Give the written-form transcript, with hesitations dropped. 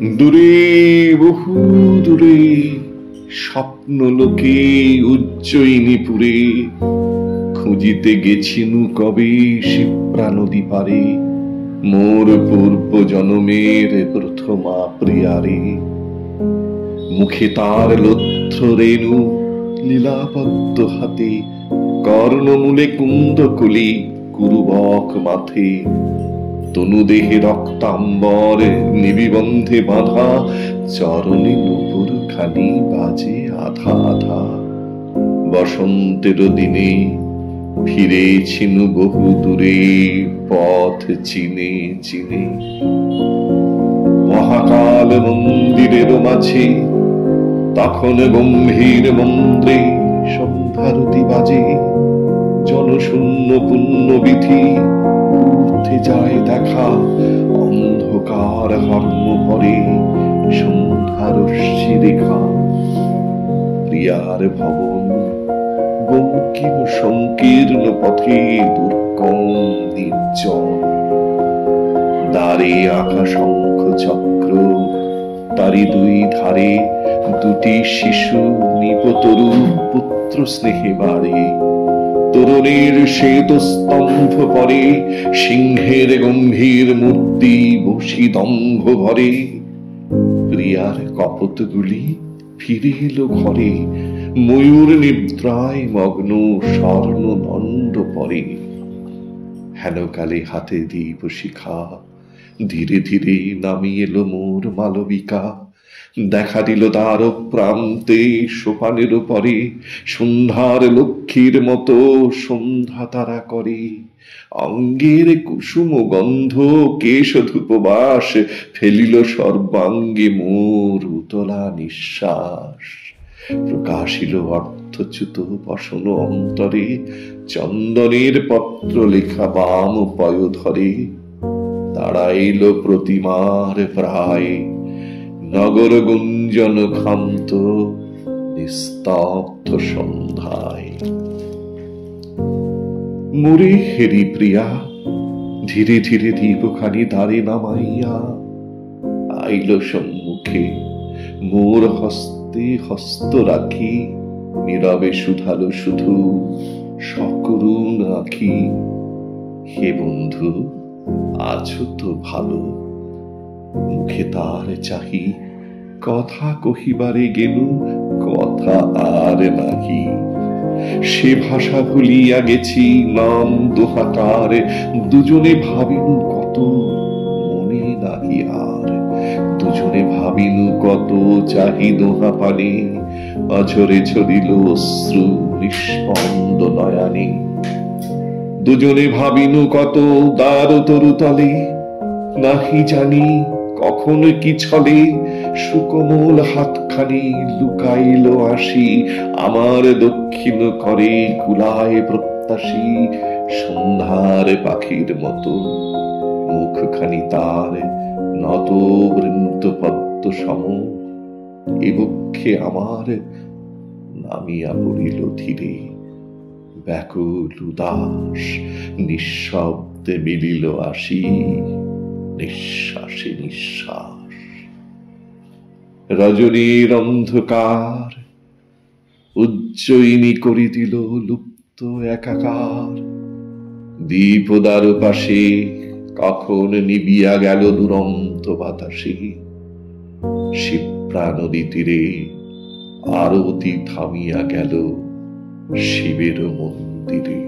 দূরে বহু দূরে স্বপ্নলোকে উজ্জয়িনীপুরে খুঁজিতে গেছিনু কবে শিপ্রা নদী পারে মোর পূর্ব জনমের প্রথমা প্রিয়ারে। মুখে তার লত্র রেণু লীলাপদ্ম হাতে, কর্ণমূলে কুন্দকলি কুরুবক মাথে, তনুদেহে রক্তাম্বর নিবিবন্ধে বাঁধা, চরণে নুপুর খানি বাজে আধা আধা। বসন্তের দিনে ফিরেছিনু বহু দূরে পথ চিনে চিনে। মহাকাল মন্দিরের মাঝে তখন গম্ভীর মন্ত্রে সন্ধ্যারতি বাজে। জনশূন্য পুণ্য বিধি উঠে যায় দেখা, অন্ধকার হর্ম পরে সন্ধ্যারশ্মি রেখা। প্রিয়ার ভবন বঙ্কিম সংকীর্ণ পথে দুর্গম নির্জন। দ্বারে আঁকা শঙ্খ চক্র, তারি দুই ধারে দুটি শিশু নিপতরু পুত্র স্নেহে বাড়ে। তরুণীর শ্বেত স্তম্ভ পরে সিংহের গম্ভীর মূর্তি বসি দম্ভ ভরে। প্রিয়ার কপোতগুলি ফিরে এলো ঘরে, ময়ূর নিদ্রায় মগ্ন স্বর্ণ দণ্ড পরে। হেনকালে হাতে দীপ শিখা ধীরে ধীরে নামি এলো মোর মালবিকা। দেখা দিল দ্বার প্রান্তে সোপানের পরে সন্ধ্যার লক্ষ্মীর মতো সন্ধ্যা তারা করে। অঙ্গের কুসুম গন্ধ কেশ ধূপবাস ফেলিল সর্বাঙ্গে মোর উতলা নিঃশ্বাস। প্রকাশিল অর্থচ্যুত বসন অন্তরে, চন্দনের পত্র লেখা বাম পয় ধরে। দাঁড়াইল প্রতিমার প্রায় নগর গুঞ্জন ক্ষান্ত নিস্তব্ধ সন্ধ্যায়। মোরে হেরি প্রিয়া ধীরে ধীরে দীপখানি দ্বারে নামাইয়া আইল সম্মুখে। মোর হস্তে হস্ত রাখি নীরবে শুধালো শুধু সকরুণ আঁখি। হে বন্ধু আছো তো ভালো? মুখে তার চাহি কথা কহিবারে গেলু, কথা আর নাহি। সে ভাষা ভুলিয়া গেছি নাম দোহাকার। দুজনে ভাবিনু কত মনে নাহি আর। দুজনে ভাবিনু কত চাহি দোহা পানে, অঝরে ঝরিল অশ্রু নিষ্পন্দ নয়নে। দুজনে ভাবিনু কত দ্বার তরুতলে, নাহি জানি কখন কি ছলে সুকোমল হাতখানি লুকাইল আসি আমার দক্ষিণ করে কুলায় প্রত্যাশী। সন্ধ্যার পাখির মতো মুখখানি তার নত বৃন্ত পদ্ম সম। এ বক্ষে আমার নামিয়া পড়িল ধীরে, ব্যাকুল উদাস নিঃশব্দে মিলিল আসি নিঃশ্বাসে নিঃশ্বাস। রজনীর অন্ধকার উজ্জয়িনী করে দিল লুপ্ত একাকার। দীপদার পাশে কখন নিবিয়া গেল দুরন্ত বাতাসে। শিপ্রা নদী তীরে আরতি থামিয়া গেল শিবের মন্দিরে।